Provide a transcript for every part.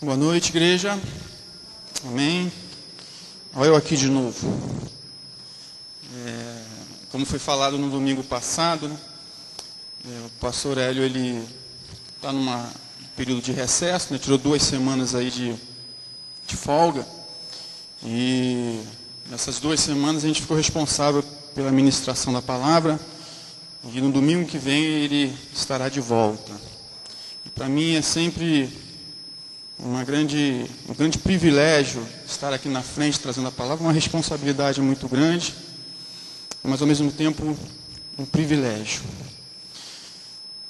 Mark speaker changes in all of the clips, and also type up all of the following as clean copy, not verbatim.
Speaker 1: Boa noite, igreja. Amém. Olha eu aqui de novo. Como foi falado no domingo passado, né? O pastor Hélio, ele está num período de recesso, né? Tirou 2 semanas aí de folga. E nessas 2 semanas a gente ficou responsável pela ministração da palavra. E no domingo que vem ele estará de volta. E para mim é sempre um grande privilégio estar aqui na frente trazendo a palavra, uma responsabilidade muito grande, mas ao mesmo tempo um privilégio.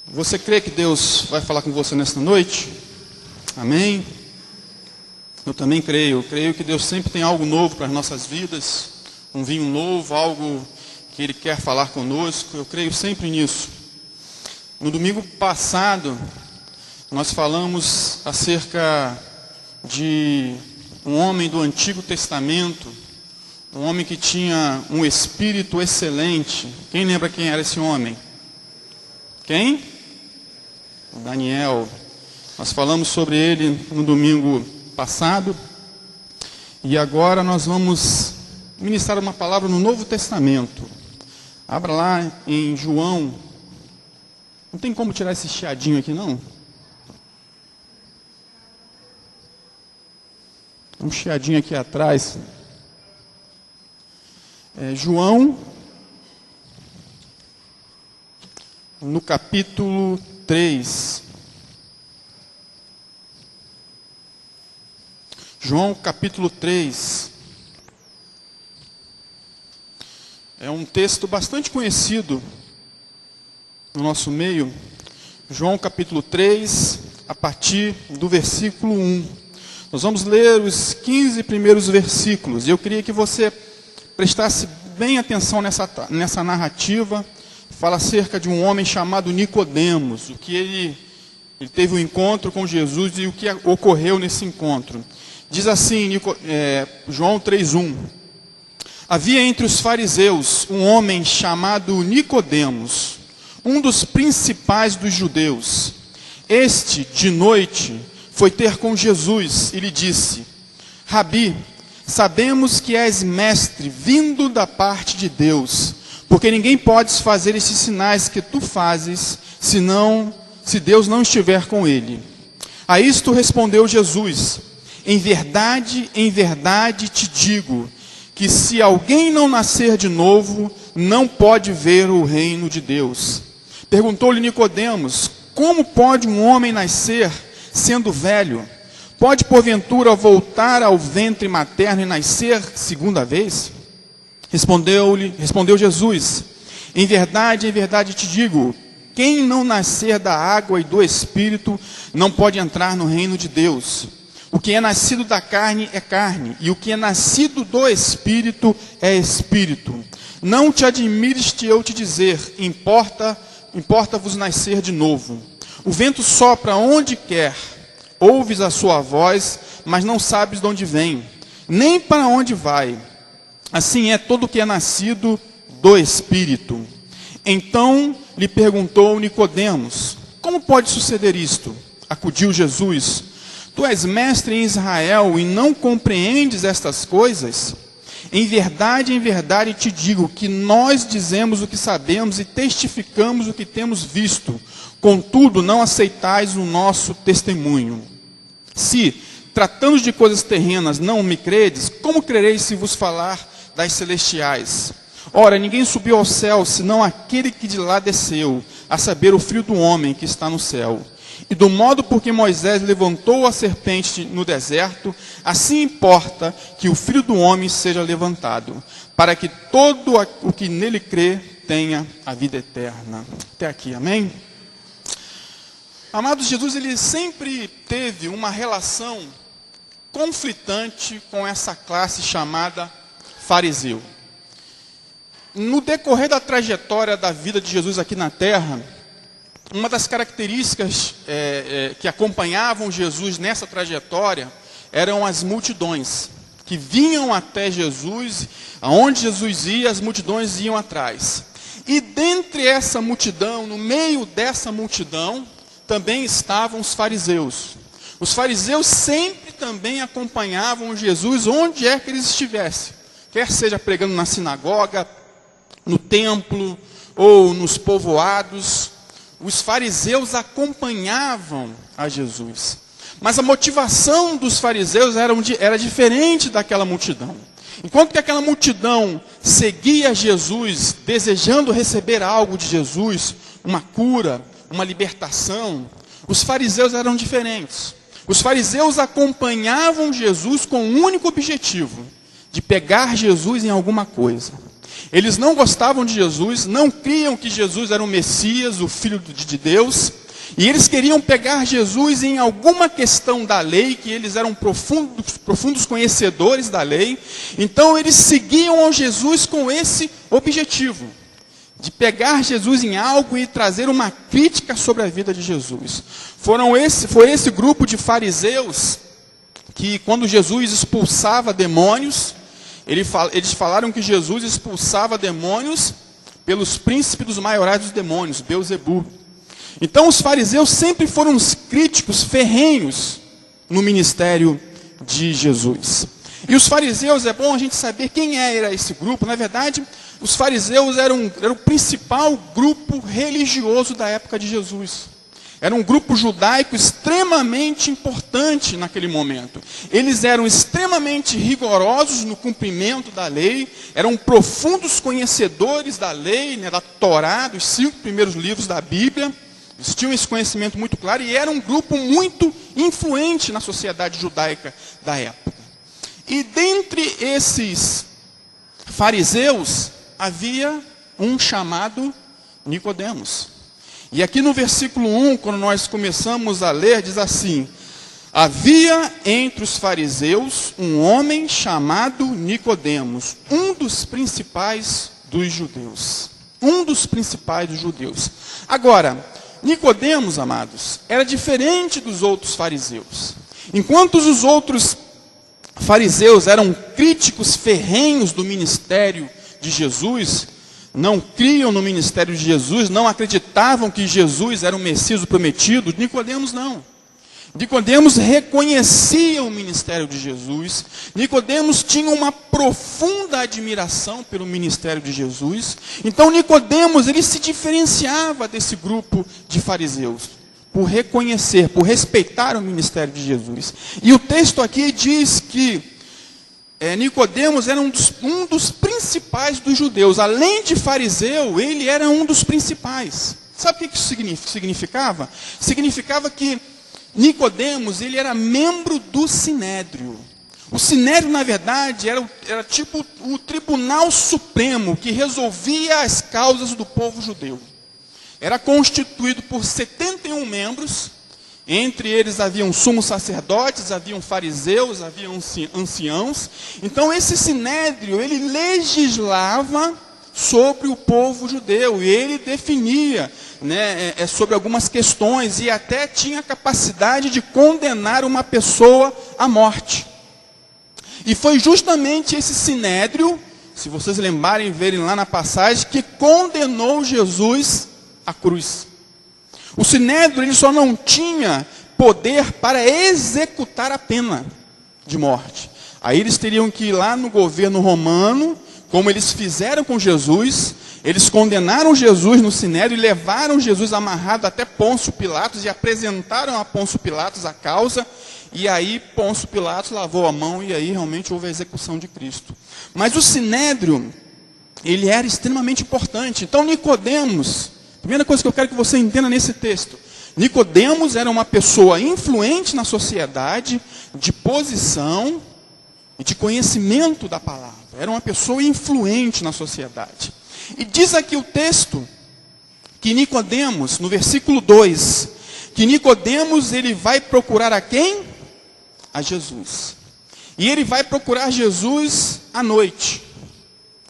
Speaker 1: Você crê que Deus vai falar com você nesta noite? Amém? Eu também creio. Eu creio que Deus sempre tem algo novo para as nossas vidas, um vinho novo, algo que Ele quer falar conosco. Eu creio sempre nisso. No domingo passado, nós falamos acerca de um homem do Antigo Testamento, um homem que tinha um espírito excelente. Quem lembra quem era esse homem? Quem? Daniel. Nós falamos sobre ele no domingo passado. E agora nós vamos ministrar uma palavra no Novo Testamento. Abra lá em João. Não tem como tirar esse chiadinho aqui, não? Um chiadinho aqui atrás. João, no capítulo 3. João, capítulo 3. É um texto bastante conhecido no nosso meio. João, capítulo 3, a partir do versículo 1. Nós vamos ler os 15 primeiros versículos. E eu queria que você prestasse bem atenção nessa narrativa. Fala acerca de um homem chamado Nicodemos. O que ele teve um encontro com Jesus e o que ocorreu nesse encontro. Diz assim, João 3:1. Havia entre os fariseus um homem chamado Nicodemos, um dos principais dos judeus. Este, de noite, foi ter com Jesus e lhe disse: Rabi, sabemos que és mestre vindo da parte de Deus, porque ninguém pode fazer esses sinais que tu fazes, se Deus não estiver com ele. A isto respondeu Jesus: em verdade te digo, que se alguém não nascer de novo, não pode ver o reino de Deus. Perguntou-lhe Nicodemos: como pode um homem nascer sendo velho? Pode porventura voltar ao ventre materno e nascer segunda vez? Respondeu Jesus: em verdade te digo, quem não nascer da água e do Espírito não pode entrar no reino de Deus. O que é nascido da carne é carne, e o que é nascido do Espírito é Espírito. Não te admires de eu te dizer, importa-vos nascer de novo. O vento sopra onde quer, ouves a sua voz, mas não sabes de onde vem, nem para onde vai. Assim é todo o que é nascido do Espírito. Então lhe perguntou Nicodemos: como pode suceder isto? Acudiu Jesus: tu és mestre em Israel e não compreendes estas coisas? Em verdade te digo que nós dizemos o que sabemos e testificamos o que temos visto. Contudo, não aceitais o nosso testemunho. Se, tratando de coisas terrenas, não me credes, como crereis se vos falar das celestiais? Ora, ninguém subiu ao céu, senão aquele que de lá desceu, a saber, o Filho do homem que está no céu. E do modo por que Moisés levantou a serpente no deserto, assim importa que o Filho do homem seja levantado, para que todo o que nele crê tenha a vida eterna. Até aqui, amém? Amados, Jesus ele sempre teve uma relação conflitante com essa classe chamada fariseu. No decorrer da trajetória da vida de Jesus aqui na terra, uma das características que acompanhavam Jesus nessa trajetória eram as multidões, que vinham até Jesus, aonde Jesus ia, as multidões iam atrás. E dentre essa multidão, no meio dessa multidão, também estavam os fariseus. Os fariseus sempre também acompanhavam Jesus onde é que eles estivessem. Quer seja pregando na sinagoga, no templo ou nos povoados. Os fariseus acompanhavam a Jesus. Mas a motivação dos fariseus era diferente daquela multidão. Enquanto que aquela multidão seguia Jesus, desejando receber algo de Jesus, uma cura, uma libertação, os fariseus eram diferentes. Os fariseus acompanhavam Jesus com um único objetivo, de pegar Jesus em alguma coisa. Eles não gostavam de Jesus, não criam que Jesus era o Messias, o Filho de Deus, e eles queriam pegar Jesus em alguma questão da lei, que eles eram profundos conhecedores da lei. Então eles seguiam ao Jesus com esse objetivo, de pegar Jesus em algo e trazer uma crítica sobre a vida de Jesus. Foi esse grupo de fariseus que, quando Jesus expulsava demônios, eles falaram que Jesus expulsava demônios pelos príncipes dos maiorais dos demônios, Beelzebu. Então os fariseus sempre foram os críticos ferrenhos no ministério de Jesus. E os fariseus, é bom a gente saber quem era esse grupo. Na verdade, os fariseus eram o principal grupo religioso da época de Jesus. Era um grupo judaico extremamente importante naquele momento. Eles eram extremamente rigorosos no cumprimento da lei, eram profundos conhecedores da lei, da Torá, dos 5 primeiros livros da Bíblia. Eles tinham esse conhecimento muito claro e era um grupo muito influente na sociedade judaica da época. E dentre esses fariseus, havia um chamado Nicodemos. E aqui no versículo 1, quando nós começamos a ler, diz assim: havia entre os fariseus um homem chamado Nicodemos, um dos principais dos judeus. Um dos principais dos judeus. Agora, Nicodemos, amados, era diferente dos outros fariseus. Enquanto os outros fariseus eram críticos ferrenhos do ministério de Jesus, não criam no ministério de Jesus, não acreditavam que Jesus era o Messias prometido, Nicodemos não. Nicodemos reconhecia o ministério de Jesus. Nicodemos tinha uma profunda admiração pelo ministério de Jesus. Então Nicodemos, ele se diferenciava desse grupo de fariseus, por reconhecer, por respeitar o ministério de Jesus. E o texto aqui diz que Nicodemos era um dos principais dos judeus. Além de fariseu, ele era um dos principais. Sabe o que isso significava? Significava que Nicodemos, ele era membro do Sinédrio. O Sinédrio, na verdade, era tipo o Tribunal Supremo que resolvia as causas do povo judeu. Era constituído por 71 membros. Entre eles haviam sumos sacerdotes, haviam fariseus, haviam anciãos. Então esse Sinédrio, ele legislava sobre o povo judeu, e ele definia sobre algumas questões, e até tinha a capacidade de condenar uma pessoa à morte. E foi justamente esse Sinédrio, se vocês lembrarem, verem lá na passagem, que condenou Jesus à cruz. O Sinédrio, ele só não tinha poder para executar a pena de morte. Aí eles teriam que ir lá no governo romano, como eles fizeram com Jesus. Eles condenaram Jesus no Sinédrio e levaram Jesus amarrado até Pôncio Pilatos e apresentaram a Pôncio Pilatos a causa. E aí Pôncio Pilatos lavou a mão e aí realmente houve a execução de Cristo. Mas o Sinédrio, ele era extremamente importante. Então Nicodemos, primeira coisa que eu quero que você entenda nesse texto: Nicodemos era uma pessoa influente na sociedade, de posição e de conhecimento da palavra. Era uma pessoa influente na sociedade. E diz aqui o texto que Nicodemos, no versículo 2, que Nicodemos, ele vai procurar a quem? A Jesus. E ele vai procurar Jesus à noite.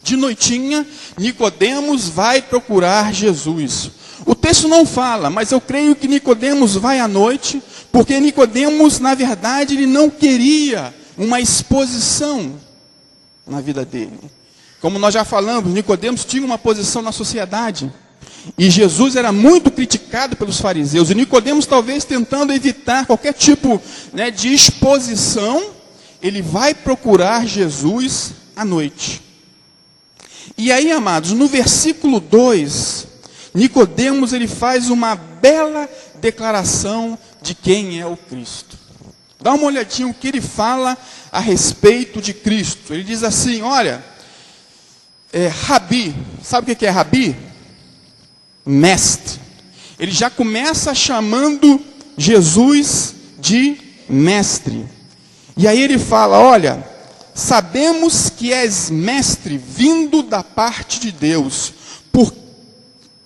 Speaker 1: De noitinha, Nicodemos vai procurar Jesus. O texto não fala, mas eu creio que Nicodemos vai à noite, porque Nicodemos, na verdade, ele não queria uma exposição na vida dele. Como nós já falamos, Nicodemos tinha uma posição na sociedade. E Jesus era muito criticado pelos fariseus. E Nicodemos, talvez tentando evitar qualquer tipo, de exposição, ele vai procurar Jesus à noite. E aí, amados, no versículo 2, Nicodemos ele faz uma bela declaração de quem é o Cristo. Dá uma olhadinha o que ele fala a respeito de Cristo. Ele diz assim, olha, Rabi, sabe o que é Rabi? Mestre. Ele já começa chamando Jesus de mestre. E aí ele fala, olha, sabemos que és mestre vindo da parte de Deus,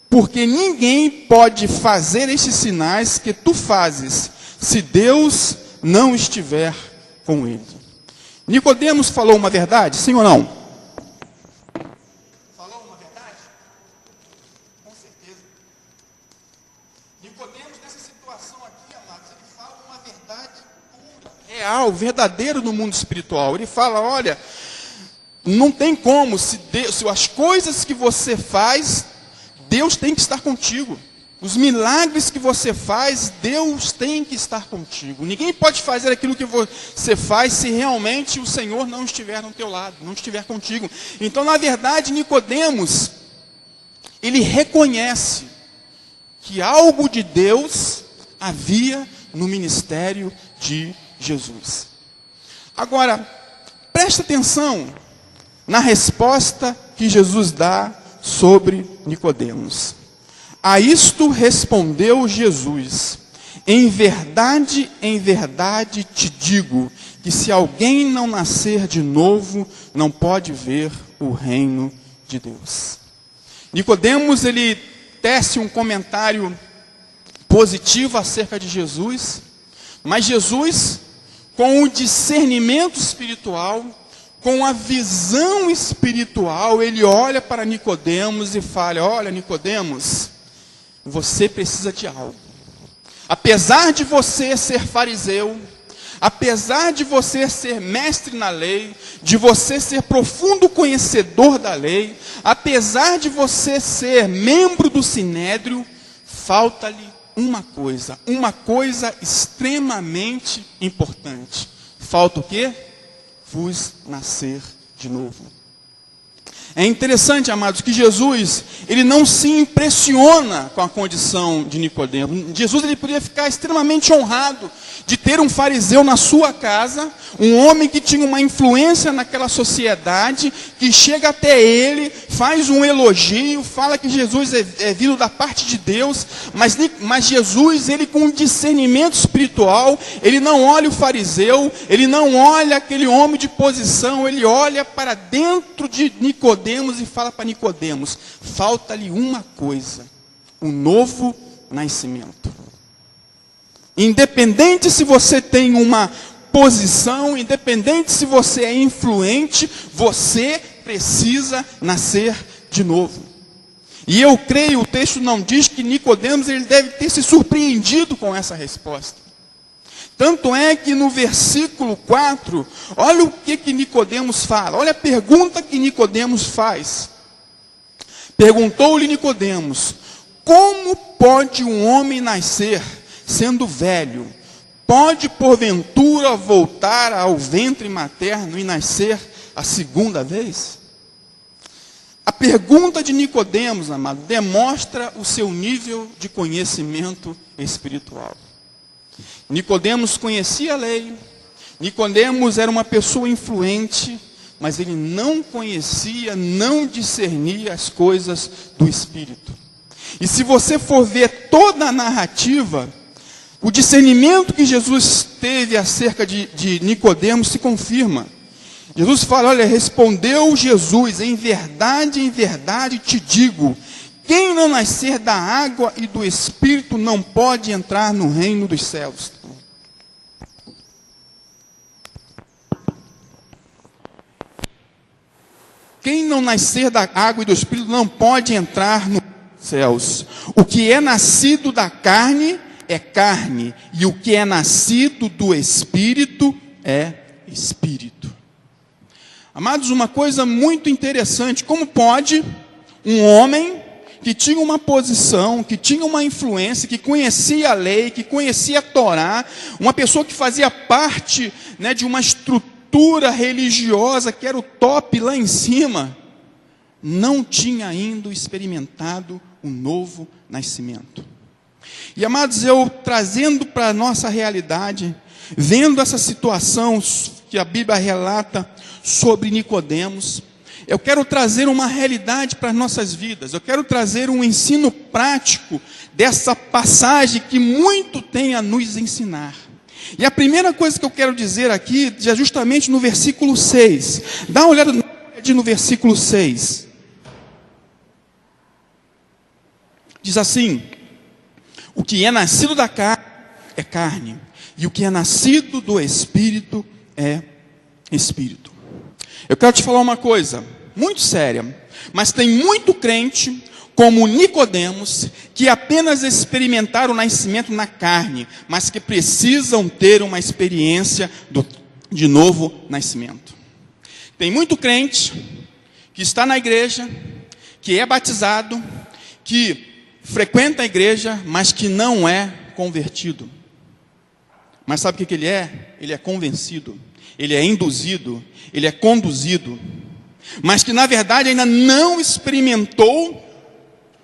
Speaker 1: porque ninguém pode fazer estes sinais que tu fazes, se Deus não estiver com ele. Nicodemos falou uma verdade, sim ou não? Falou uma verdade? Com certeza. Nicodemos, nessa situação aqui, amados, ele fala uma verdade pura, real, verdadeira no mundo espiritual. Ele fala, olha, não tem como, se as coisas que você faz, Deus tem que estar contigo. Os milagres que você faz, Deus tem que estar contigo. Ninguém pode fazer aquilo que você faz se realmente o Senhor não estiver no teu lado, não estiver contigo. Então, na verdade, Nicodemos, ele reconhece que algo de Deus havia no ministério de Jesus. Agora, presta atenção na resposta que Jesus dá sobre Nicodemos. A isto respondeu Jesus: em verdade te digo, que se alguém não nascer de novo, não pode ver o reino de Deus. Nicodemos, ele tece um comentário positivo acerca de Jesus, mas Jesus, com o discernimento espiritual, com a visão espiritual, ele olha para Nicodemos e fala, olha Nicodemos, você precisa de algo. Apesar de você ser fariseu, apesar de você ser mestre na lei, de você ser profundo conhecedor da lei, apesar de você ser membro do Sinédrio, falta-lhe uma coisa extremamente importante. Falta o quê? Vos nascer de novo. É interessante, amados, que Jesus, ele não se impressiona com a condição de Nicodemos. Jesus, ele podia ficar extremamente honrado de ter um fariseu na sua casa, um homem que tinha uma influência naquela sociedade, que chega até ele, faz um elogio, fala que Jesus é vindo da parte de Deus, mas Jesus, ele com um discernimento espiritual, ele não olha o fariseu, ele não olha aquele homem de posição, ele olha para dentro de Nicodemos e fala para Nicodemos, falta-lhe uma coisa, o novo nascimento. Independente se você tem uma posição, independente se você é influente, você precisa nascer de novo. E eu creio, o texto não diz que Nicodemos ele deve ter se surpreendido com essa resposta. Tanto é que no versículo 4, olha o que Nicodemos fala, olha a pergunta que Nicodemos faz. Perguntou-lhe Nicodemos, como pode um homem nascer sendo velho? Pode porventura voltar ao ventre materno e nascer a segunda vez? A pergunta de Nicodemos, amado, demonstra o seu nível de conhecimento espiritual. Nicodemos conhecia a lei, Nicodemos era uma pessoa influente, mas ele não conhecia, não discernia as coisas do Espírito. E se você for ver toda a narrativa, o discernimento que Jesus teve acerca de Nicodemos se confirma. Jesus fala, olha, respondeu Jesus, em verdade te digo, quem não nascer da água e do Espírito não pode entrar no reino dos céus. Quem não nascer da água e do Espírito não pode entrar nos céus. O que é nascido da carne é carne, e o que é nascido do Espírito é Espírito. Amados, uma coisa muito interessante, como pode um homem que tinha uma posição, que tinha uma influência, que conhecia a lei, que conhecia a Torá, uma pessoa que fazia parte, né, de uma estrutura religiosa que era o top lá em cima, não tinha ainda experimentado o novo nascimento. E amados, eu trazendo para a nossa realidade, vendo essa situação que a Bíblia relata sobre Nicodemos, eu quero trazer uma realidade para as nossas vidas, eu quero trazer um ensino prático dessa passagem que muito tem a nos ensinar. E a primeira coisa que eu quero dizer aqui é justamente no versículo 6. Dá uma olhada no versículo 6. Diz assim: o que é nascido da carne é carne, e o que é nascido do Espírito é Espírito. Eu quero te falar uma coisa muito séria, mas tem muito crente, como Nicodemos, que apenas experimentaram o nascimento na carne, mas que precisam ter uma experiência de novo nascimento. Tem muito crente que está na igreja, que é batizado, que frequenta a igreja, mas que não é convertido. Mas sabe o que ele é? Ele é convencido, ele é induzido, ele é conduzido, mas que na verdade ainda não experimentou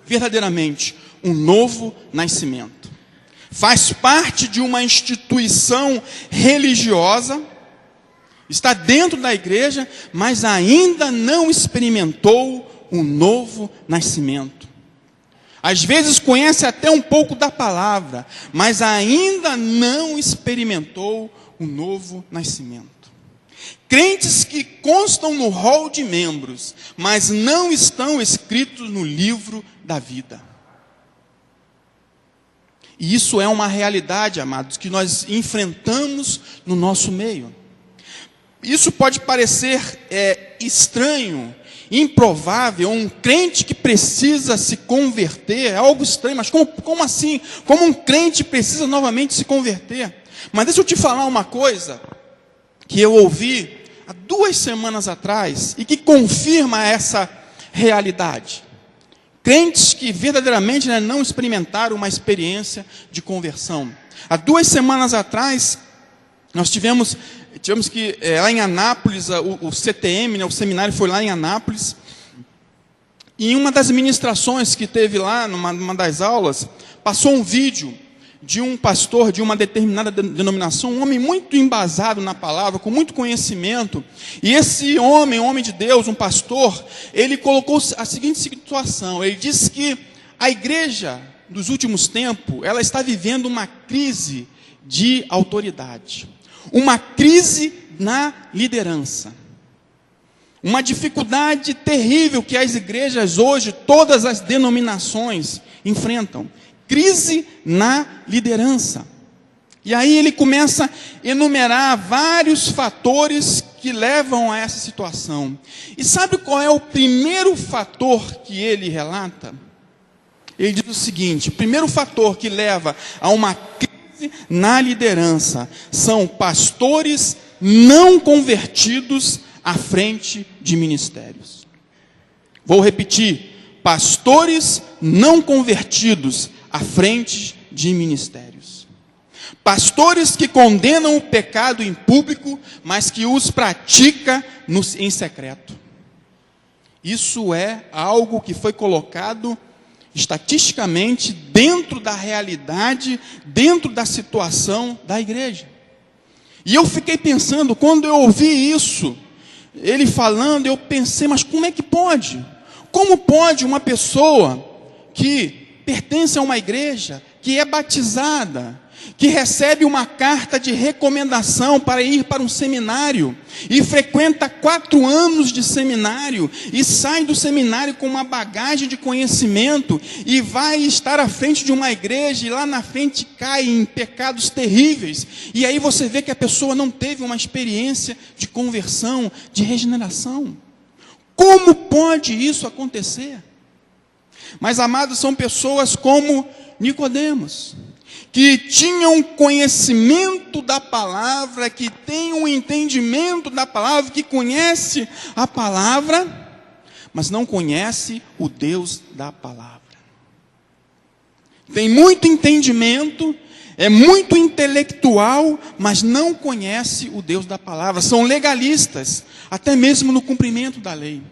Speaker 1: verdadeiramente um novo nascimento. Faz parte de uma instituição religiosa, está dentro da igreja, mas ainda não experimentou um novo nascimento. Às vezes conhece até um pouco da palavra, mas ainda não experimentou um novo nascimento. Crentes que constam no rol de membros, mas não estão escritos no livro da vida. E isso é uma realidade, amados, que nós enfrentamos no nosso meio. Isso pode parecer estranho, improvável, um crente que precisa se converter, é algo estranho, mas como assim? Como um crente precisa novamente se converter? Mas deixa eu te falar uma coisa que eu ouvi há 2 semanas atrás e que confirma essa realidade. Crentes que verdadeiramente, né, não experimentaram uma experiência de conversão. Há 2 semanas atrás, nós tivemos que, lá em Anápolis, o CTM, né, o seminário foi lá em Anápolis, e em uma das ministrações que teve lá, numa das aulas, passou um vídeo de um pastor de uma determinada denominação, um homem muito embasado na palavra, com muito conhecimento, e esse homem de Deus, um pastor, ele colocou a seguinte situação, ele disse que a igreja dos últimos tempos, ela está vivendo uma crise de autoridade, uma crise na liderança, uma dificuldade terrível que as igrejas hoje, todas as denominações enfrentam, crise na liderança. E aí ele começa a enumerar vários fatores que levam a essa situação. E sabe qual é o primeiro fator que ele relata? Ele diz o seguinte: o primeiro fator que leva a uma crise na liderança são pastores não convertidos à frente de ministérios. Vou repetir: pastores não convertidos à frente de ministérios. Pastores que condenam o pecado em público, mas que os pratica em secreto. Isso é algo que foi colocado estatisticamente dentro da realidade, dentro da situação da igreja. E eu fiquei pensando, quando eu ouvi isso, ele falando, eu pensei, mas como é que pode? Como pode uma pessoa que pertence a uma igreja, que é batizada, que recebe uma carta de recomendação para ir para um seminário, e frequenta 4 anos de seminário, e sai do seminário com uma bagagem de conhecimento, e vai estar à frente de uma igreja, e lá na frente cai em pecados terríveis, e aí você vê que a pessoa não teve uma experiência de conversão, de regeneração. Como pode isso acontecer? Mas, amados, são pessoas como Nicodemos, que tinham conhecimento da palavra, que têm um entendimento da palavra, que conhece a palavra, mas não conhece o Deus da palavra. tem muito entendimento, é muito intelectual, mas não conhece o Deus da palavra. São legalistas, até mesmo no cumprimento da lei.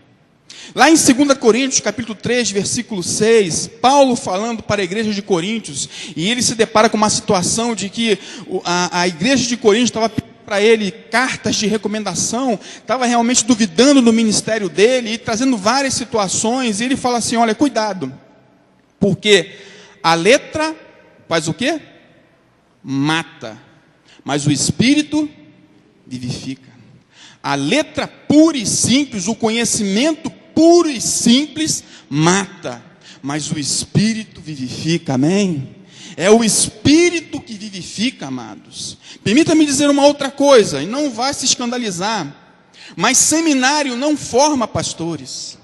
Speaker 1: Lá em 2 Coríntios, capítulo 3, versículo 6, Paulo falando para a igreja de Coríntios, e ele se depara com uma situação de que a igreja de Coríntios estava pedindo para ele cartas de recomendação, estava realmente duvidando do ministério dele, e trazendo várias situações, e ele fala assim, olha, cuidado, porque a letra faz o quê? Mata, mas o Espírito vivifica. A letra pura e simples, o conhecimento puro e simples, mata, mas o Espírito vivifica, amém? É o Espírito que vivifica, amados. Permita-me dizer uma outra coisa, e não vá se escandalizar, mas seminário não forma pastores.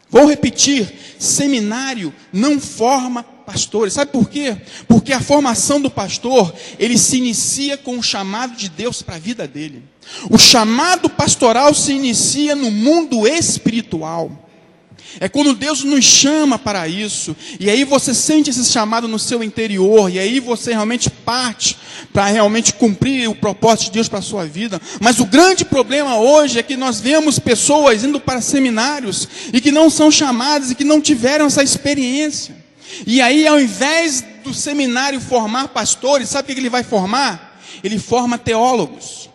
Speaker 1: Vou repetir, seminário não forma pastores. Sabe por quê? Porque a formação do pastor, ele se inicia com o chamado de Deus para a vida dele. O chamado pastoral se inicia no mundo espiritual. É quando Deus nos chama para isso, e aí você sente esse chamado no seu interior, e aí você realmente parte para realmente cumprir o propósito de Deus para a sua vida. Mas o grande problema hoje é que nós vemos pessoas indo para seminários, e que não são chamadas, e que não tiveram essa experiência. E aí, ao invés do seminário formar pastores, sabe o que ele vai formar? Ele forma teólogos.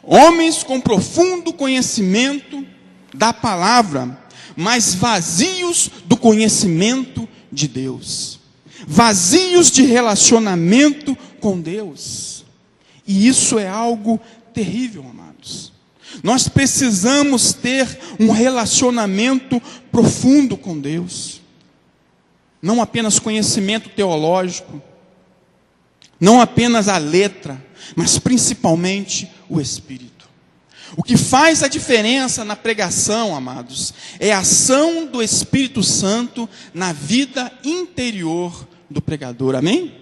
Speaker 1: Homens com profundo conhecimento da palavra, mas vazios do conhecimento de Deus. Vazios de relacionamento com Deus. E isso é algo terrível, amados. Nós precisamos ter um relacionamento profundo com Deus. Não apenas conhecimento teológico, não apenas a letra, mas principalmente o Espírito. O que faz a diferença na pregação, amados, é a ação do Espírito Santo na vida interior do pregador, amém?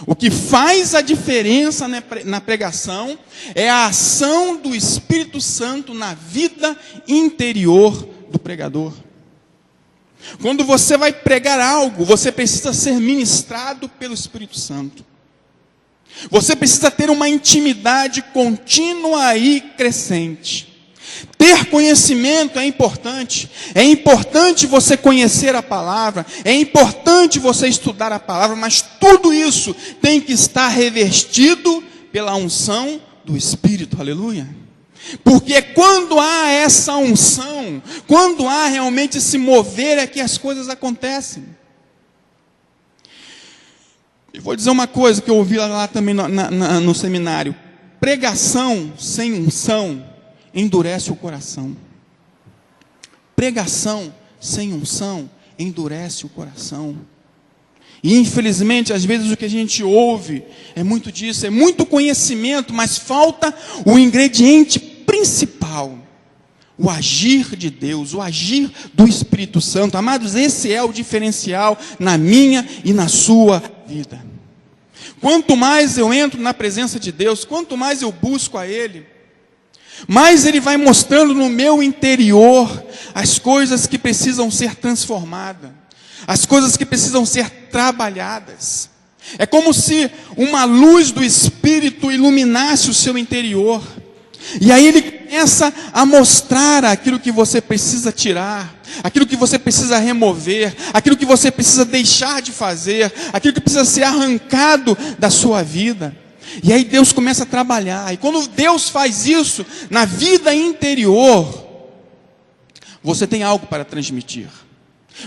Speaker 1: O que faz a diferença na pregação é a ação do Espírito Santo na vida interior do pregador. Quando você vai pregar algo, você precisa ser ministrado pelo Espírito Santo. Você precisa ter uma intimidade contínua e crescente. Ter conhecimento é importante. É importante você conhecer a palavra. É importante você estudar a palavra. Mas tudo isso tem que estar revestido pela unção do Espírito. Aleluia. Porque quando há essa unção, quando há realmente esse mover, é que as coisas acontecem. E vou dizer uma coisa que eu ouvi lá também no seminário. Pregação sem unção endurece o coração. Pregação sem unção endurece o coração. E infelizmente, às vezes o que a gente ouve é muito disso, é muito conhecimento, mas falta o ingrediente principal. O agir de Deus, o agir do Espírito Santo. Amados, esse é o diferencial na minha e na sua vida. Quanto mais eu entro na presença de Deus, quanto mais eu busco a Ele, mais Ele vai mostrando no meu interior as coisas que precisam ser transformadas, as coisas que precisam ser trabalhadas. É como se uma luz do Espírito iluminasse o seu interior. E aí Ele começa a mostrar aquilo que você precisa tirar, aquilo que você precisa remover, aquilo que você precisa deixar de fazer, aquilo que precisa ser arrancado da sua vida. E aí Deus começa a trabalhar. E quando Deus faz isso na vida interior, você tem algo para transmitir.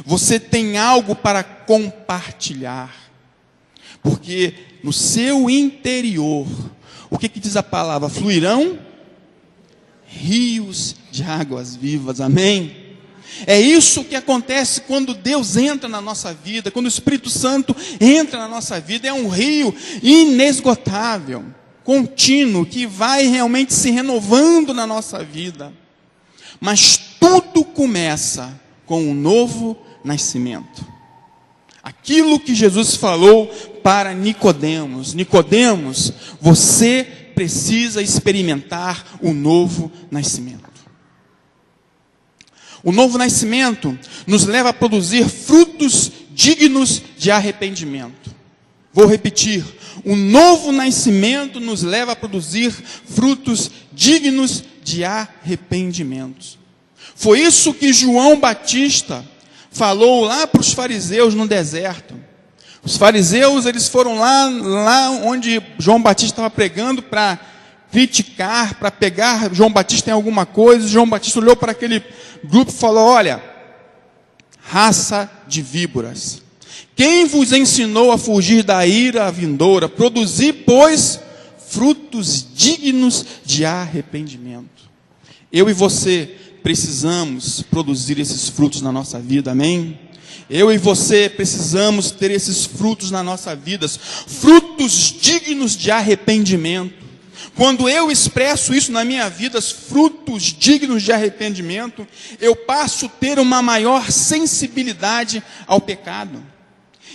Speaker 1: Você tem algo para compartilhar. Porque no seu interior, o que diz a palavra? Fluirão rios de águas vivas, amém? É isso que acontece quando Deus entra na nossa vida, quando o Espírito Santo entra na nossa vida. É um rio inesgotável, contínuo, que vai realmente se renovando na nossa vida. Mas tudo começa com um novo nascimento. Aquilo que Jesus falou para Nicodemos: Nicodemos, você precisa experimentar o novo nascimento. O novo nascimento nos leva a produzir frutos dignos de arrependimento. Vou repetir, o novo nascimento nos leva a produzir frutos dignos de arrependimento. Foi isso que João Batista falou lá para os fariseus no deserto. Os fariseus, eles foram lá onde João Batista estava pregando para criticar, para pegar João Batista em alguma coisa. João Batista olhou para aquele grupo e falou: olha, raça de víboras, quem vos ensinou a fugir da ira vindoura? Produzi, pois, frutos dignos de arrependimento. Eu e você precisamos produzir esses frutos na nossa vida, amém? Eu e você precisamos ter esses frutos na nossa vida, frutos dignos de arrependimento. Quando eu expresso isso na minha vida, frutos dignos de arrependimento, eu passo a ter uma maior sensibilidade ao pecado.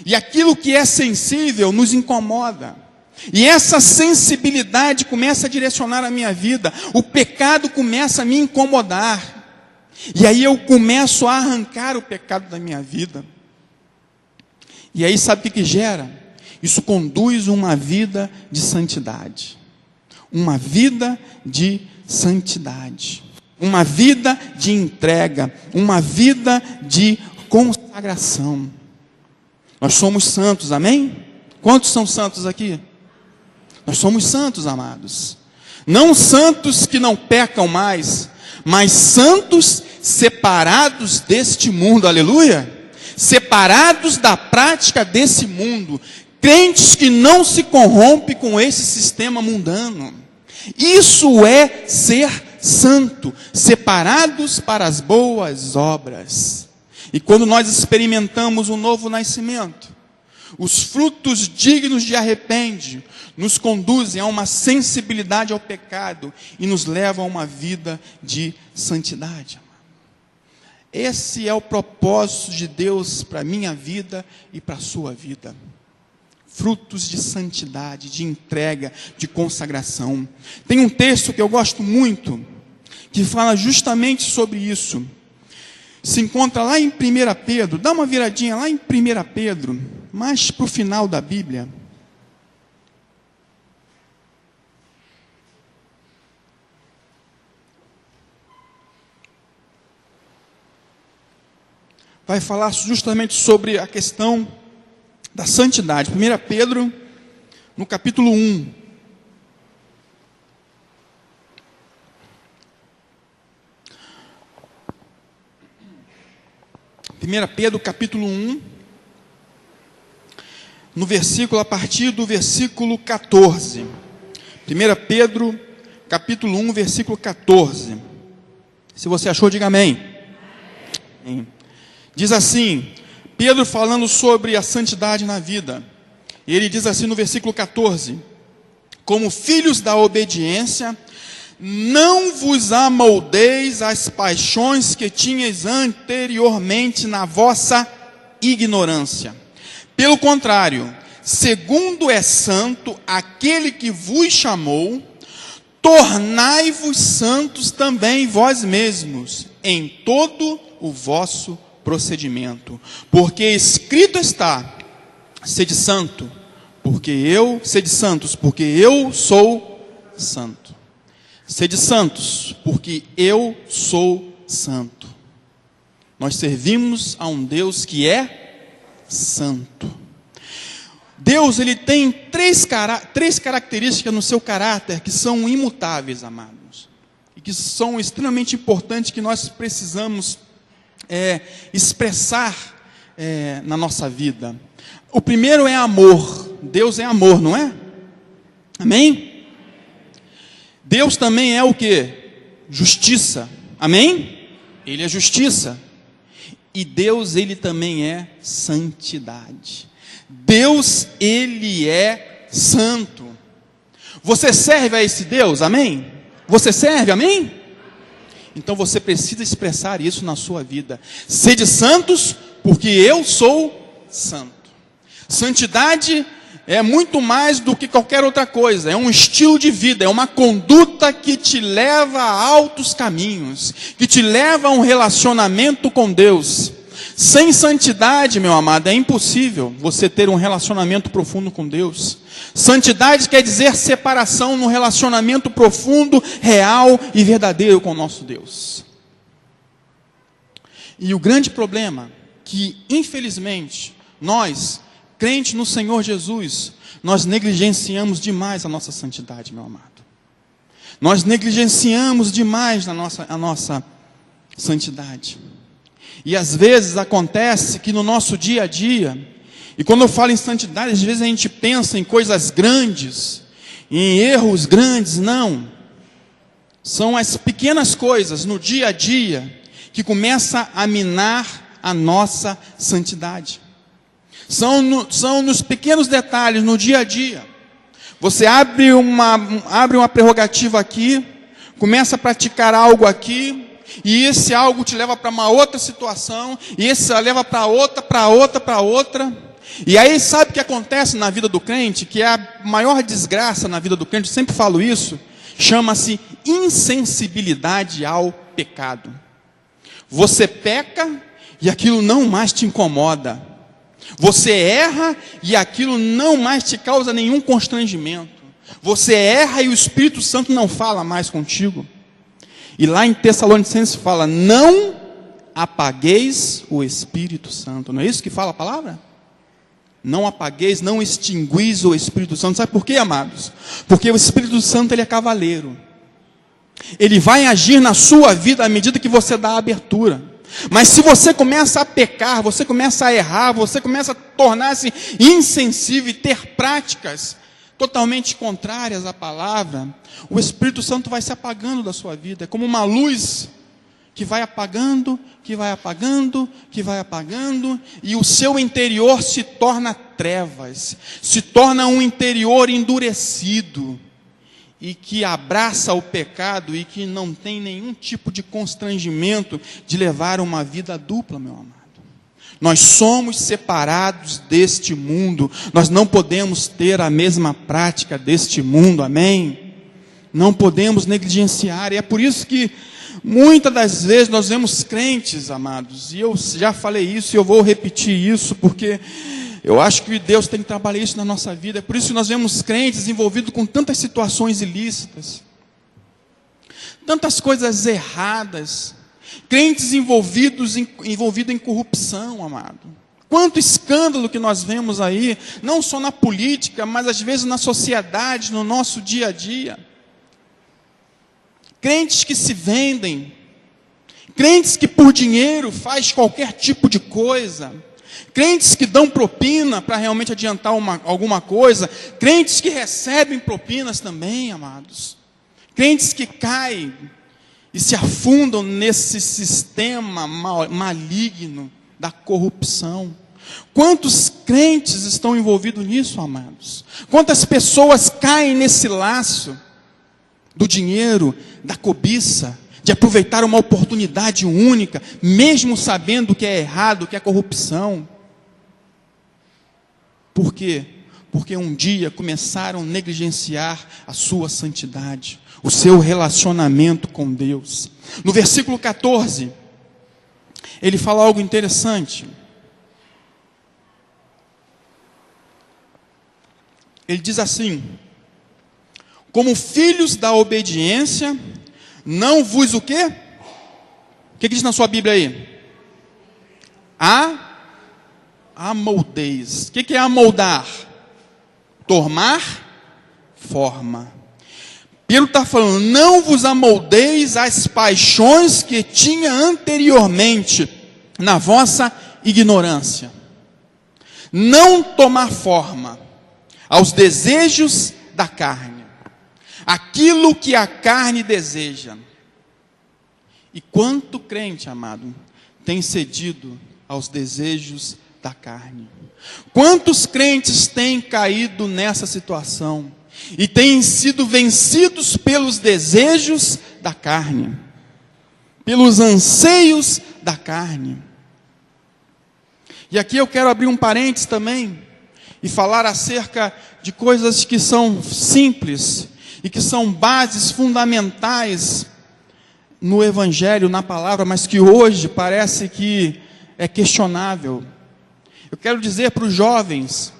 Speaker 1: E aquilo que é sensível nos incomoda. E essa sensibilidade começa a direcionar a minha vida. O pecado começa a me incomodar. E aí eu começo a arrancar o pecado da minha vida. E aí sabe o que gera? Isso conduz uma vida de santidade. Uma vida de santidade. Uma vida de entrega. Uma vida de consagração. Nós somos santos, amém? Quantos são santos aqui? Nós somos santos, amados. Não santos que não pecam mais, mas santos separados deste mundo, aleluia? Separados da prática desse mundo. Crentes que não se corrompem com esse sistema mundano. Isso é ser santo, separados para as boas obras. E quando nós experimentamos o novo nascimento, os frutos dignos de arrependimento nos conduzem a uma sensibilidade ao pecado e nos levam a uma vida de santidade. Esse é o propósito de Deus para a minha vida e para a sua vida. Frutos de santidade, de entrega, de consagração. Tem um texto que eu gosto muito, que fala justamente sobre isso. Se encontra lá em 1 Pedro, dá uma viradinha lá em 1 Pedro, mais para o final da Bíblia. Vai falar justamente sobre a questão da santidade. 1 Pedro, no capítulo 1. Pedro, capítulo 1, no versículo, a partir do versículo 14. 1 Pedro, capítulo 1, versículo 14. Se você achou, diga amém. Amém. Diz assim, Pedro falando sobre a santidade na vida. E ele diz assim no versículo 14: como filhos da obediência, não vos amoldeis às paixões que tinhas anteriormente na vossa ignorância. Pelo contrário, segundo é santo aquele que vos chamou, tornai-vos santos também vós mesmos, em todo o vosso procedimento. Porque escrito está, sede santos, porque eu sou santo. Sede santos, porque eu sou santo. Nós servimos a um Deus que é santo. Deus, ele tem três características no seu caráter que são imutáveis, amados. E que são extremamente importantes, que nós precisamos expressar na nossa vida. O primeiro é amor. Deus é amor, não é? Amém? Deus também é o que? Justiça. Amém? Ele é justiça. E Deus, ele também é santidade. Deus, ele é santo. Você serve a esse Deus? Amém? Você serve? Amém? Então você precisa expressar isso na sua vida. Sede santos, porque eu sou santo. Santidade é muito mais do que qualquer outra coisa. É um estilo de vida, é uma conduta que te leva a altos caminhos, que te leva a um relacionamento com Deus. Sem santidade, meu amado, é impossível você ter um relacionamento profundo com Deus. Santidade quer dizer separação no relacionamento profundo, real e verdadeiro com o nosso Deus. E o grande problema que, infelizmente, nós, crentes no Senhor Jesus, nós negligenciamos demais a nossa santidade, meu amado. Nós negligenciamos demais a nossa santidade. E às vezes acontece que no nosso dia a dia, e quando eu falo em santidade, às vezes a gente pensa em coisas grandes, em erros grandes, não. São as pequenas coisas no dia a dia que começam a minar a nossa santidade. São nos pequenos detalhes, no dia a dia. Você abre uma prerrogativa aqui, começa a praticar algo aqui, e esse algo te leva para uma outra situação, e esse leva para outra. E aí sabe o que acontece na vida do crente, que é a maior desgraça na vida do crente, eu sempre falo isso, chama-se insensibilidade ao pecado. Você peca e aquilo não mais te incomoda. Você erra e aquilo não mais te causa nenhum constrangimento. Você erra e o Espírito Santo não fala mais contigo. E lá em Tessalonicenses fala, não apagueis o Espírito Santo. Não é isso que fala a palavra? Não apagueis, não extinguis o Espírito Santo. Sabe por quê, amados? Porque o Espírito Santo, ele é cavaleiro. Ele vai agir na sua vida à medida que você dá a abertura. Mas se você começa a pecar, você começa a errar, você começa a tornar-se insensível e ter práticas totalmente contrárias à palavra, o Espírito Santo vai se apagando da sua vida. É como uma luz que vai apagando, que vai apagando, que vai apagando, e o seu interior se torna trevas, se torna um interior endurecido, e que abraça o pecado e que não tem nenhum tipo de constrangimento de levar uma vida dupla, meu amado. Nós somos separados deste mundo, nós não podemos ter a mesma prática deste mundo, amém? Não podemos negligenciar, e é por isso que muitas das vezes nós vemos crentes, amados, e eu já falei isso e eu vou repetir isso, porque eu acho que Deus tem que trabalhar isso na nossa vida. É por isso que nós vemos crentes envolvidos com tantas situações ilícitas, tantas coisas erradas, crentes envolvidos em corrupção, amado. Quanto escândalo que nós vemos aí, não só na política, mas às vezes na sociedade, no nosso dia a dia. Crentes que se vendem, crentes que por dinheiro faz qualquer tipo de coisa, crentes que dão propina para realmente adiantar alguma coisa, crentes que recebem propinas também, amados, crentes que caem e se afundam nesse sistema maligno da corrupção. Quantos crentes estão envolvidos nisso, amados? Quantas pessoas caem nesse laço do dinheiro, da cobiça, de aproveitar uma oportunidade única, mesmo sabendo que é errado, que é corrupção? Por quê? Porque um dia começaram a negligenciar a sua santidade, o seu relacionamento com Deus. No versículo 14, ele fala algo interessante. Ele diz assim: como filhos da obediência, não vos o quê? O que diz na sua Bíblia aí? Amoldeis. O que é amoldar? Tomar forma. Pedro está falando, não vos amoldeis às paixões que tinha anteriormente na vossa ignorância. Não tomar forma aos desejos da carne. Aquilo que a carne deseja. E quanto crente, amado, tem cedido aos desejos da carne? Quantos crentes têm caído nessa situação e têm sido vencidos pelos desejos da carne, pelos anseios da carne? E aqui eu quero abrir um parênteses também e falar acerca de coisas que são simples e que são bases fundamentais no Evangelho, na palavra, mas que hoje parece que é questionável. Eu quero dizer para os jovens,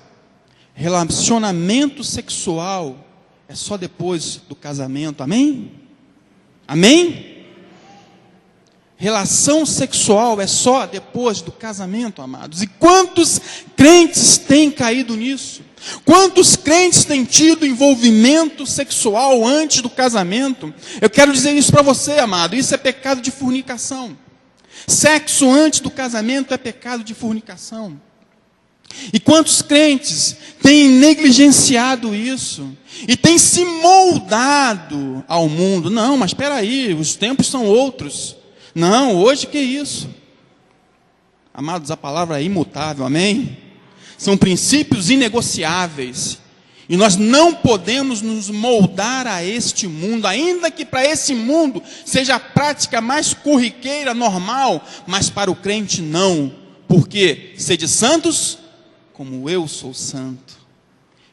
Speaker 1: relacionamento sexual é só depois do casamento, amém? Amém? Relação sexual é só depois do casamento, amados. E quantos crentes têm caído nisso? Quantos crentes têm tido envolvimento sexual antes do casamento? Eu quero dizer isso para você, amado. Isso é pecado de fornicação. Sexo antes do casamento é pecado de fornicação. E quantos crentes têm negligenciado isso? E têm se moldado ao mundo? Não, mas espera aí, os tempos são outros. Não, hoje que isso? Amados, a palavra é imutável, amém? São princípios inegociáveis. E nós não podemos nos moldar a este mundo, ainda que para esse mundo seja a prática mais corriqueira, normal, mas para o crente não. Porque sede santos, como eu sou santo.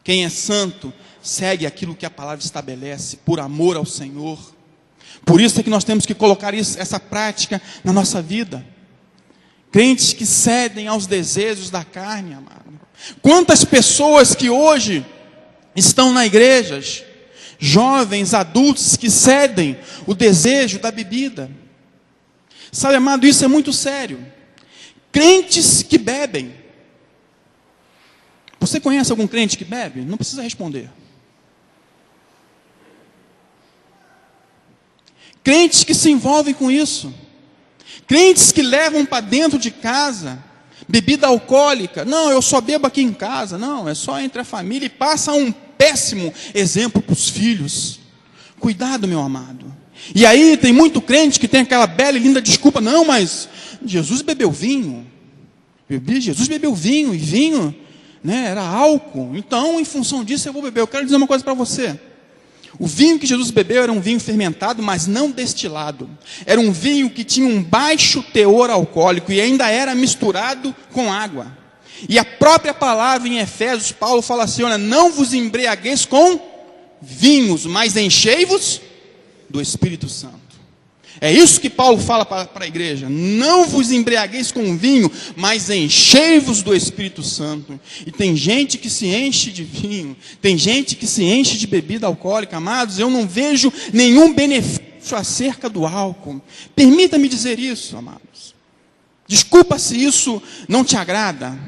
Speaker 1: Quem é santo, segue aquilo que a palavra estabelece, por amor ao Senhor. Por isso é que nós temos que colocar essa prática na nossa vida. Crentes que cedem aos desejos da carne, amado. Quantas pessoas que hoje estão na igreja, jovens, adultos, que cedem o desejo da bebida. Sabe, amado, isso é muito sério. Crentes que bebem. Você conhece algum crente que bebe? Não precisa responder. Crentes que se envolvem com isso. Crentes que levam para dentro de casa bebida alcoólica. Não, eu só bebo aqui em casa. Não, é só entre a família. E passa um péssimo exemplo para os filhos. Cuidado, meu amado. E aí tem muito crente que tem aquela bela e linda desculpa. Não, mas Jesus bebeu vinho. Jesus bebeu vinho. E vinho, né, era álcool. Então, em função disso, eu vou beber. Eu quero dizer uma coisa para você. O vinho que Jesus bebeu era um vinho fermentado, mas não destilado. Era um vinho que tinha um baixo teor alcoólico e ainda era misturado com água. E a própria palavra em Efésios, Paulo fala assim, olha, não vos embriagueis com vinhos, mas enchei-vos do Espírito Santo. É isso que Paulo fala para a igreja. Não vos embriagueis com vinho, mas enchei-vos do Espírito Santo. E tem gente que se enche de vinho, tem gente que se enche de bebida alcoólica. Amados, eu não vejo nenhum benefício acerca do álcool. Permita-me dizer isso, amados. Desculpa se isso não te agrada,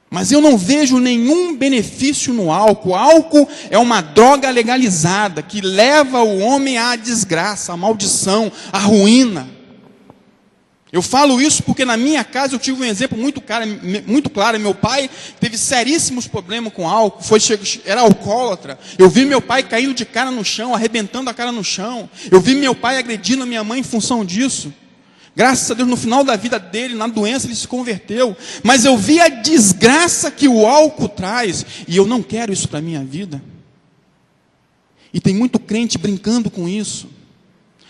Speaker 1: mas eu não vejo nenhum benefício no álcool. O álcool é uma droga legalizada que leva o homem à desgraça, à maldição, à ruína. Eu falo isso porque na minha casa eu tive um exemplo muito claro. Meu pai teve seríssimos problemas com álcool, era alcoólatra. Eu vi meu pai caindo de cara no chão, arrebentando a cara no chão. Eu vi meu pai agredindo a minha mãe em função disso. Graças a Deus, no final da vida dele, na doença, ele se converteu. Mas eu vi a desgraça que o álcool traz. E eu não quero isso para a minha vida. E tem muito crente brincando com isso.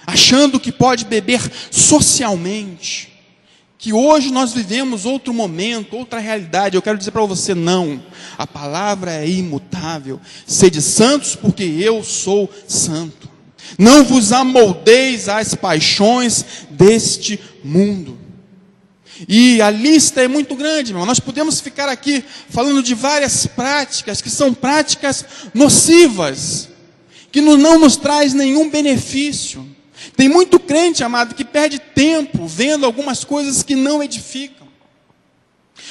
Speaker 1: Achando que pode beber socialmente. Que hoje nós vivemos outro momento, outra realidade. Eu quero dizer para você, não. A palavra é imutável. Sede santos, porque eu sou santo. Não vos amoldeis às paixões deste mundo. E a lista é muito grande, irmão. Nós podemos ficar aqui falando de várias práticas que são práticas nocivas, que não nos traz nenhum benefício. Tem muito crente, amado, que perde tempo vendo algumas coisas que não edificam.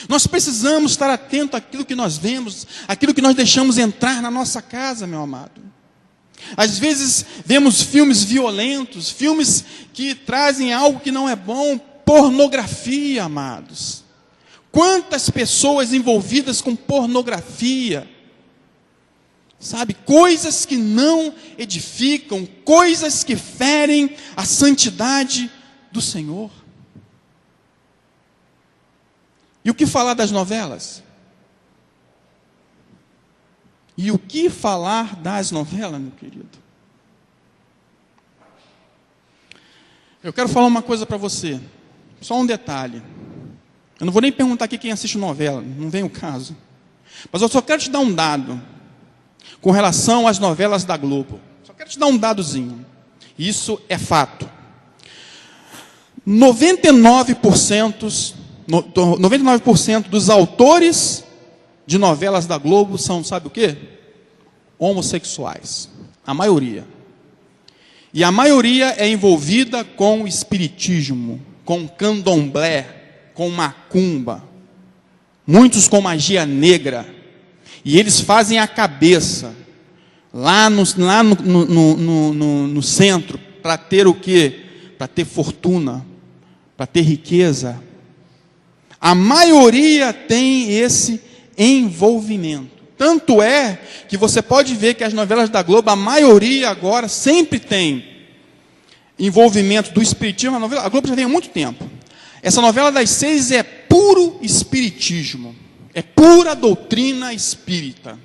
Speaker 1: Nós precisamos estar atento àquilo que nós vemos, àquilo que nós deixamos entrar na nossa casa, meu amado. Às vezes vemos filmes violentos, filmes que trazem algo que não é bom, pornografia, amados. Quantas pessoas envolvidas com pornografia, sabe, coisas que não edificam, coisas que ferem a santidade do Senhor. E o que falar das novelas? E o que falar das novelas, meu querido? Eu quero falar uma coisa para você. Só um detalhe. Eu não vou nem perguntar aqui quem assiste novela, não vem o caso. Mas eu só quero te dar um dado com relação às novelas da Globo. Só quero te dar um dadozinho. Isso é fato. 99% dos autores de novelas da Globo são, sabe o quê? Homossexuais. A maioria. E a maioria é envolvida com espiritismo, com candomblé, com macumba. Muitos com magia negra. E eles fazem a cabeça lá no centro para ter o quê? Para ter fortuna, para ter riqueza. A maioria tem esse envolvimento. Tanto é que você pode ver que as novelas da Globo, a maioria agora sempre tem envolvimento do espiritismo. A Globo já vem há muito tempo. Essa novela das 6 é puro espiritismo. É pura doutrina espírita.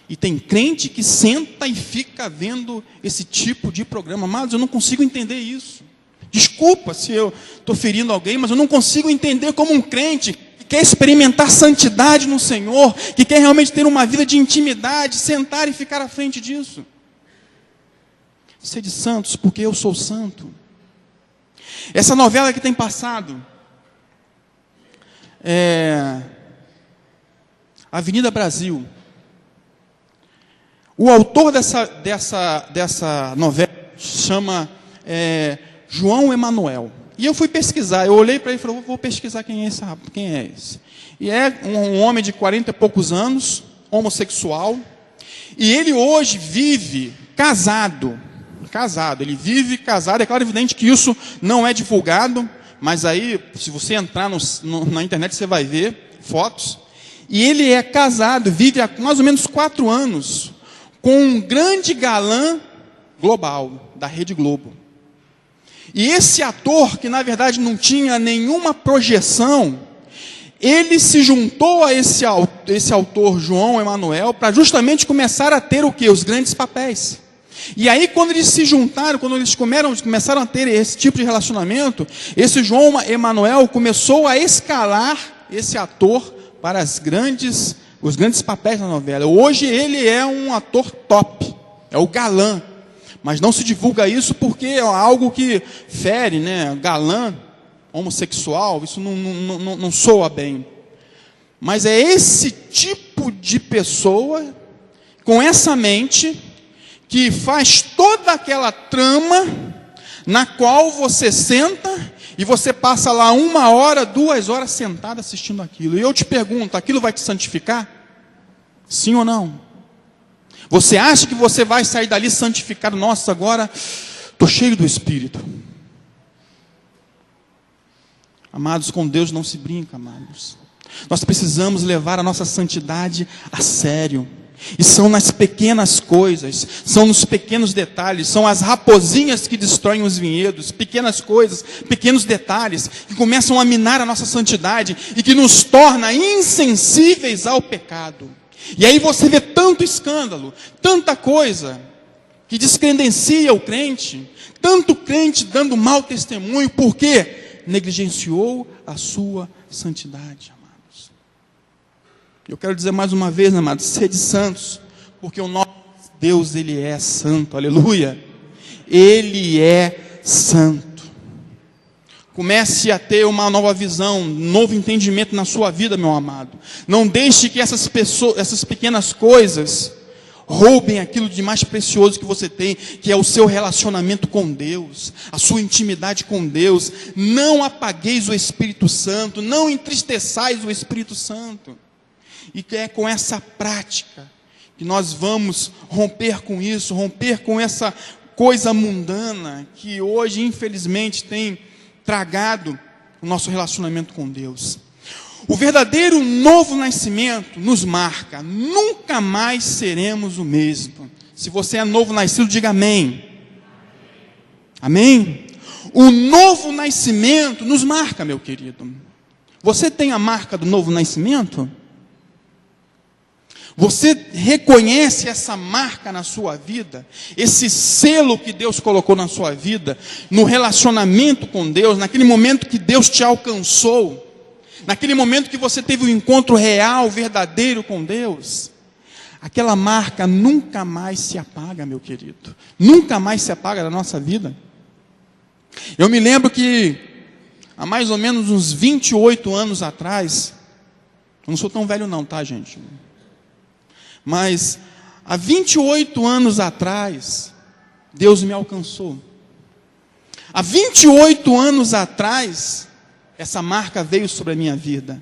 Speaker 1: E tem crente que senta e fica vendo esse tipo de programa. Amados, eu não consigo entender isso. Desculpa se eu estou ferindo alguém, mas eu não consigo entender como um crente que quer experimentar santidade no Senhor, que quer realmente ter uma vida de intimidade, sentar e ficar à frente disso. Sede santos, porque eu sou santo. Essa novela que tem passado, Avenida Brasil. O autor dessa novela chama João Emanuel. E eu fui pesquisar, eu olhei para ele e falei, vou pesquisar quem é esse. E é um homem de 40 e poucos anos, homossexual, e ele hoje vive casado, ele vive casado, é claro, evidente que isso não é divulgado, mas aí, se você entrar na internet, você vai ver fotos, e ele é casado, vive há mais ou menos 4 anos, com um grande galã global, da Rede Globo. E esse ator, que na verdade não tinha nenhuma projeção, ele se juntou a esse autor, João Emanuel, para justamente começar a ter o quê? Os grandes papéis. E aí, quando eles se juntaram, quando eles começaram a ter esse tipo de relacionamento, esse João Emanuel começou a escalar esse ator para os grandes papéis da novela. Hoje ele é um ator top, é o galã. Mas não se divulga isso porque é algo que fere, né? Galã, homossexual, isso não soa bem. Mas é esse tipo de pessoa, com essa mente, que faz toda aquela trama, na qual você senta e você passa lá 1 hora, 2 horas sentado assistindo aquilo. E eu te pergunto, aquilo vai te santificar? Sim ou não? Você acha que você vai sair dali santificado? Nossa, agora estou cheio do Espírito. Amados, com Deus não se brinca, amados. Nós precisamos levar a nossa santidade a sério. E são nas pequenas coisas, são nos pequenos detalhes, são as raposinhas que destroem os vinhedos, pequenas coisas, pequenos detalhes, que começam a minar a nossa santidade e que nos torna insensíveis ao pecado. E aí você vê tanto escândalo, tanta coisa que descredencia o crente, tanto crente dando mau testemunho, porque negligenciou a sua santidade, amados. Eu quero dizer mais uma vez, amados, sede santos, porque o nosso Deus, Ele é santo, aleluia. Ele é santo. Comece a ter uma nova visão, um novo entendimento na sua vida, meu amado. Não deixe que essas pequenas coisas roubem aquilo de mais precioso que você tem, que é o seu relacionamento com Deus, a sua intimidade com Deus. Não apagueis o Espírito Santo, não entristeçais o Espírito Santo. E que é com essa prática que nós vamos romper com isso, romper com essa coisa mundana que hoje, infelizmente, tem tragado o nosso relacionamento com Deus. O verdadeiro novo nascimento nos marca. Nunca mais seremos o mesmo. Se você é novo nascido, diga amém. Amém? O novo nascimento nos marca, meu querido. Você tem a marca do novo nascimento? Você reconhece essa marca na sua vida, esse selo que Deus colocou na sua vida, no relacionamento com Deus, naquele momento que Deus te alcançou, naquele momento que você teve um encontro real, verdadeiro com Deus? Aquela marca nunca mais se apaga, meu querido, nunca mais se apaga da nossa vida. Eu me lembro que há mais ou menos uns 28 anos atrás, eu não sou tão velho não, tá, gente? Mas há 28 anos atrás, Deus me alcançou. Há 28 anos atrás, essa marca veio sobre a minha vida.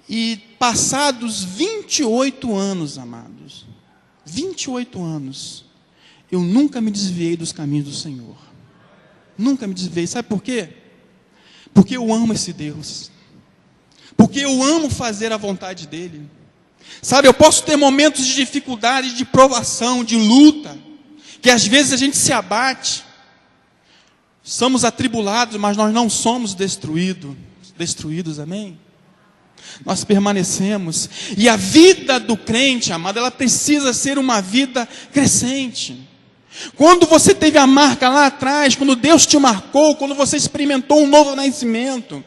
Speaker 1: E passados 28 anos, amados, 28 anos, eu nunca me desviei dos caminhos do Senhor. Nunca me desviei. Sabe por quê? Porque eu amo esse Deus. Porque eu amo fazer a vontade dEle. Sabe, eu posso ter momentos de dificuldade, de provação, de luta, que às vezes a gente se abate. Somos atribulados, mas nós não somos destruídos, amém? Nós permanecemos. E a vida do crente, amado, ela precisa ser uma vida crescente. Quando você teve a marca lá atrás, quando Deus te marcou, quando você experimentou um novo nascimento,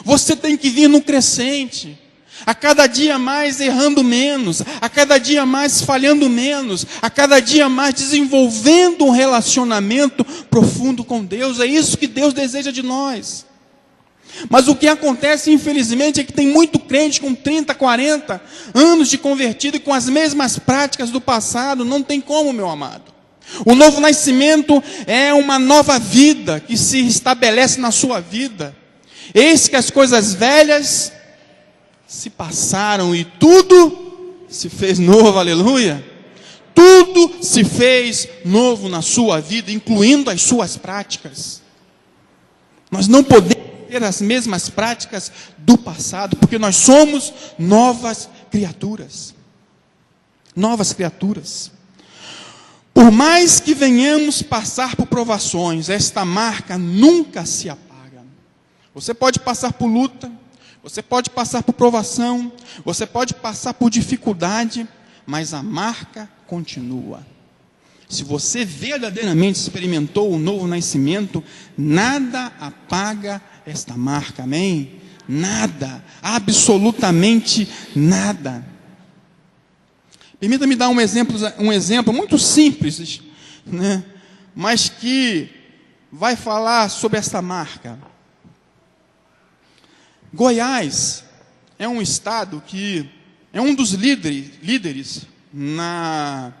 Speaker 1: você tem que vir no crescente. A cada dia mais errando menos, a cada dia mais falhando menos, a cada dia mais desenvolvendo um relacionamento profundo com Deus. É isso que Deus deseja de nós. Mas o que acontece, infelizmente, é que tem muito crente com 30, 40 anos de convertido e com as mesmas práticas do passado. Não tem como, meu amado. O novo nascimento é uma nova vida que se estabelece na sua vida. Eis que as coisas velhas se passaram e tudo se fez novo, aleluia. Tudo se fez novo na sua vida, incluindo as suas práticas. Nós não podemos ter as mesmas práticas do passado, porque nós somos novas criaturas. Novas criaturas. Por mais que venhamos passar por provações, esta marca nunca se apaga. Você pode passar por luta, você pode passar por provação, você pode passar por dificuldade, mas a marca continua. Se você verdadeiramente experimentou o novo nascimento, nada apaga esta marca, amém? Nada, absolutamente nada. Permita-me dar um exemplo muito simples, né? Mas que vai falar sobre esta marca. Goiás é um estado que é um dos líderes na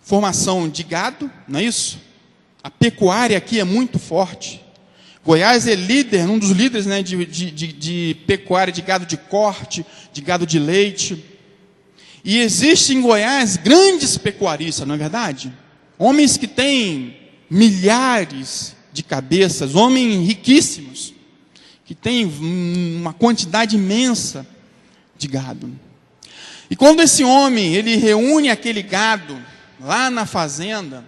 Speaker 1: formação de gado, não é isso? A pecuária aqui é muito forte. Goiás é líder, um dos líderes, né, de pecuária, de gado de corte, de gado de leite. E existe em Goiás grandes pecuaristas, não é verdade? Homens que têm milhares de cabeças, homens riquíssimos, que têm uma quantidade imensa de gado. E quando esse homem, ele reúne aquele gado lá na fazenda,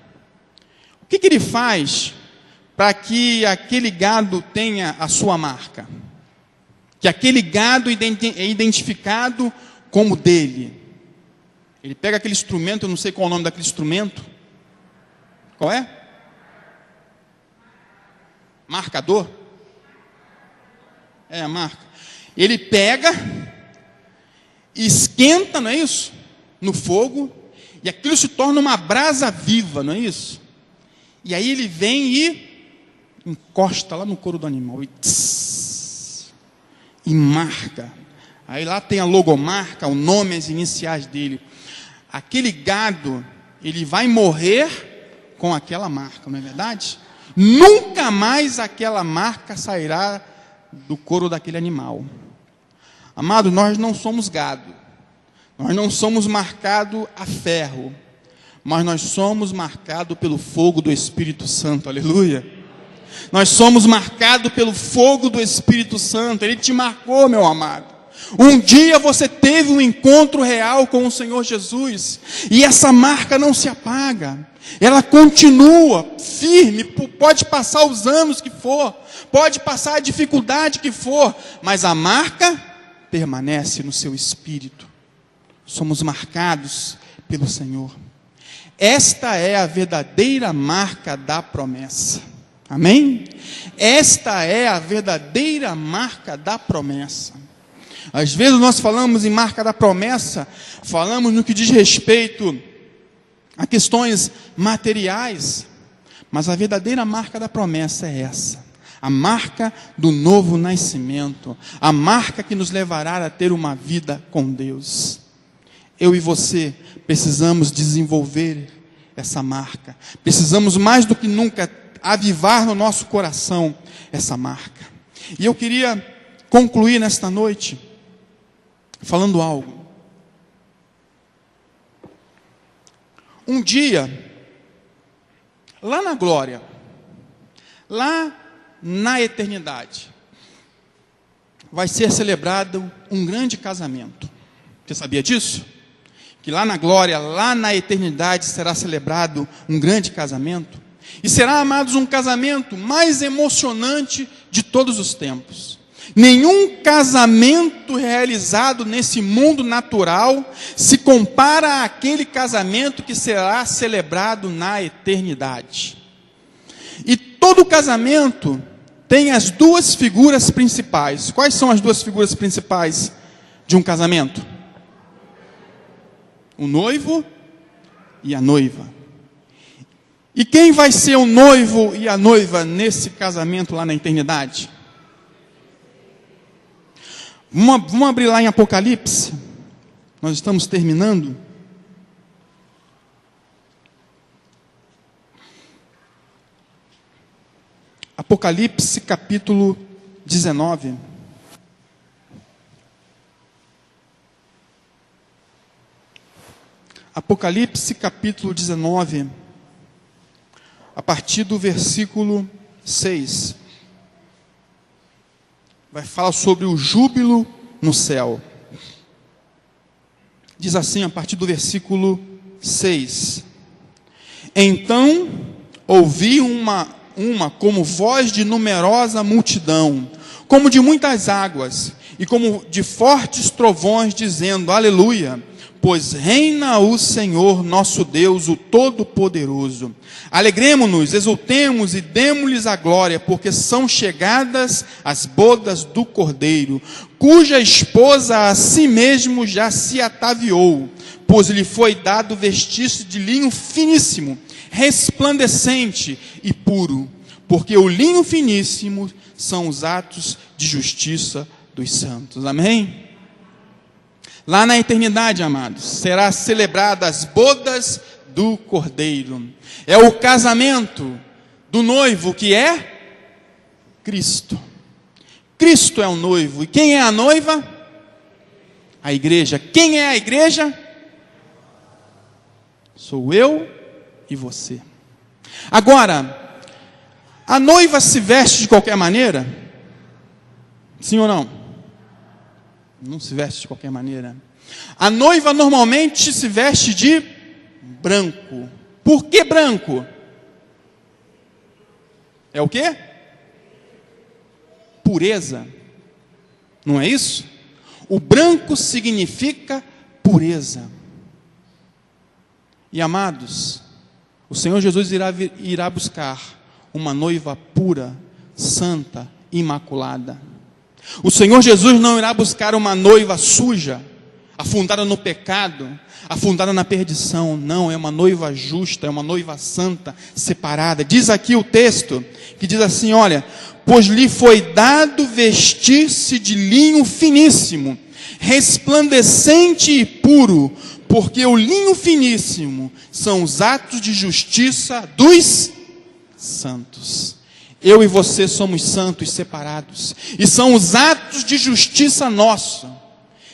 Speaker 1: o que ele faz para que aquele gado tenha a sua marca? Que aquele gado é identificado como dele. Ele pega aquele instrumento, eu não sei qual é o nome daquele instrumento. Qual é? Marcador? É a marca. Ele pega, esquenta, não é isso? No fogo, e aquilo se torna uma brasa viva, não é isso? E aí ele vem e encosta lá no couro do animal e marca. Aí lá tem a logomarca, o nome, as iniciais dele. Aquele gado, ele vai morrer com aquela marca, não é verdade? Nunca mais aquela marca sairá do couro daquele animal. Amado, nós não somos gado. Nós não somos marcados a ferro. Mas nós somos marcados pelo fogo do Espírito Santo, aleluia. Nós somos marcados pelo fogo do Espírito Santo. Ele te marcou, meu amado. Um dia você teve um encontro real com o Senhor Jesus, e essa marca não se apaga, ela continua firme. Pode passar os anos que for, pode passar a dificuldade que for, mas a marca permanece no seu espírito. Somos marcados pelo Senhor. Esta é a verdadeira marca da promessa, amém? Esta é a verdadeira marca da promessa. Às vezes nós falamos em marca da promessa, falamos no que diz respeito a questões materiais, Mas a verdadeira marca da promessa é essa. A marca do novo nascimento. A marca que nos levará a ter uma vida com Deus. Eu e você precisamos desenvolver essa marca. Precisamos mais do que nunca avivar no nosso coração essa marca. E eu queria concluir nesta noite falando algo. Um dia, lá na glória, lá na eternidade, vai ser celebrado um grande casamento. Você sabia disso? Que lá na glória, lá na eternidade, será celebrado um grande casamento. E será, amados, um casamento mais emocionante de todos os tempos. Nenhum casamento realizado nesse mundo natural se compara àquele casamento que será celebrado na eternidade. E todo casamento tem as duas figuras principais. Quais são as duas figuras principais de um casamento? O noivo e a noiva. E quem vai ser o noivo e a noiva nesse casamento lá na eternidade? Vamos abrir lá em Apocalipse. Nós estamos terminando. Apocalipse capítulo 19. Apocalipse capítulo 19, a partir do versículo 6. Vai falar sobre o júbilo no céu. Diz assim, a partir do versículo 6. Então ouvi uma como voz de numerosa multidão, como de muitas águas, e como de fortes trovões, dizendo, aleluia, pois reina o Senhor nosso Deus, o Todo-Poderoso. Alegremo-nos, exultemos e demo-lhes a glória, porque são chegadas as bodas do Cordeiro, cuja esposa a si mesmo já se ataviou, pois lhe foi dado vestir-se de linho finíssimo, resplandecente e puro, porque o linho finíssimo são os atos de justiça dos santos. Amém? Lá na eternidade, amados, será celebrada as bodas do Cordeiro. É o casamento do noivo que é Cristo. Cristo é o noivo. E quem é a noiva? A igreja. Quem é a igreja? Sou eu e você. Agora, a noiva se veste de qualquer maneira? Sim ou não? Não se veste de qualquer maneira. A noiva normalmente se veste de branco. Por que branco? É o quê? Pureza. Não é isso? O branco significa pureza. E amados, o Senhor Jesus irá buscar uma noiva pura, santa, imaculada. O Senhor Jesus não irá buscar uma noiva suja, afundada no pecado, afundada na perdição. Não, é uma noiva justa, é uma noiva santa, separada. Diz aqui o texto, que diz assim, olha, pois lhe foi dado vestir-se de linho finíssimo, resplandecente e puro, porque o linho finíssimo são os atos de justiça dos santos. Eu e você somos santos separados. E são os atos de justiça nosso.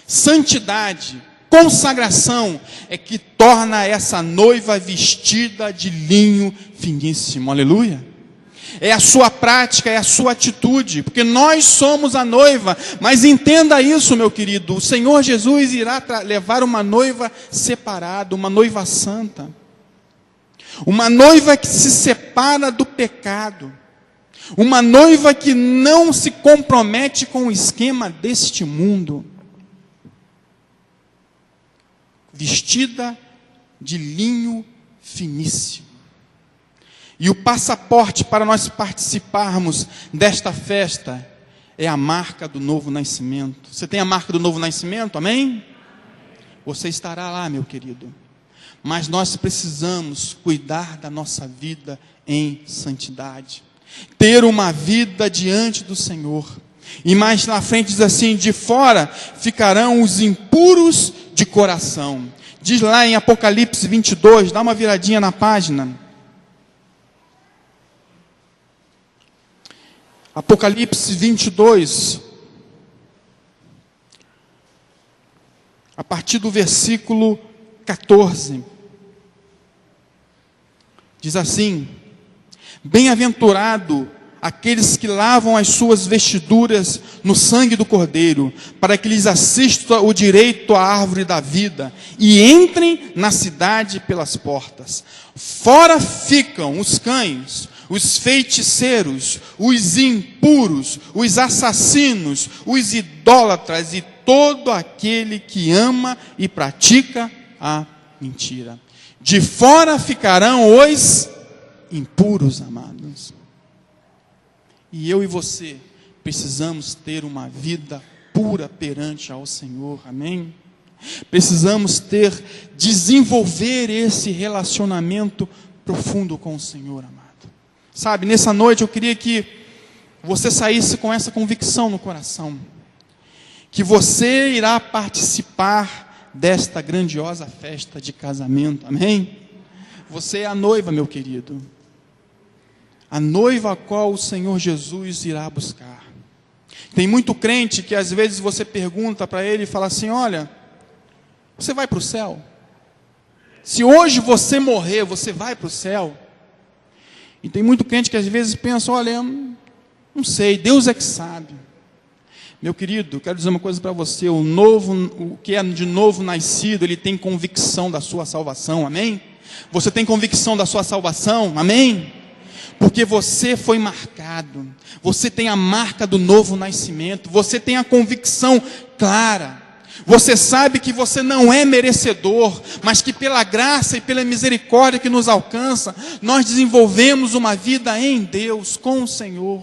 Speaker 1: Santidade, consagração, é que torna essa noiva vestida de linho finíssimo. Aleluia. É a sua prática, é a sua atitude. Porque nós somos a noiva. Mas entenda isso, meu querido. O Senhor Jesus irá levar uma noiva separada, uma noiva santa. Uma noiva que se separa do pecado. Uma noiva que não se compromete com o esquema deste mundo. Vestida de linho finíssimo. E o passaporte para nós participarmos desta festa é a marca do novo nascimento. Você tem a marca do novo nascimento? Amém? Você estará lá, meu querido. mas nós precisamos cuidar da nossa vida em santidade. Ter uma vida diante do Senhor. E mais na frente diz assim: de fora ficarão os impuros de coração. Diz lá em Apocalipse 22, dá uma viradinha na página. Apocalipse 22, a partir do versículo 14, diz assim: bem-aventurado aqueles que lavam as suas vestiduras no sangue do Cordeiro, para que lhes assista o direito à árvore da vida, e entrem na cidade pelas portas. Fora ficam os cães, os feiticeiros, os impuros, os assassinos, os idólatras e todo aquele que ama e pratica a mentira. De fora ficarão os impuros, amados. E eu e você precisamos ter uma vida pura perante ao Senhor, amém? Precisamos desenvolver esse relacionamento profundo com o Senhor, amado. Sabe, nessa noite eu queria que você saísse com essa convicção no coração, que você irá participar desta grandiosa festa de casamento, amém? Você é a noiva, meu querido, a noiva a qual o Senhor Jesus irá buscar. Tem muito crente que às vezes você pergunta para ele e fala assim: olha, você vai para o céu? Se hoje você morrer, você vai para o céu? E tem muito crente que às vezes pensa: olha, eu não sei, Deus é que sabe. Meu querido, quero dizer uma coisa para você: o que é de novo nascido, ele tem convicção da sua salvação, amém? Você tem convicção da sua salvação, amém? Porque você foi marcado, você tem a marca do novo nascimento, você tem a convicção clara, você sabe que você não é merecedor, mas que pela graça e pela misericórdia que nos alcança, nós desenvolvemos uma vida em Deus, com o Senhor.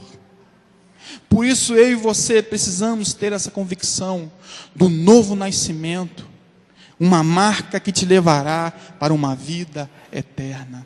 Speaker 1: Por isso eu e você precisamos ter essa convicção do novo nascimento, uma marca que te levará para uma vida eterna.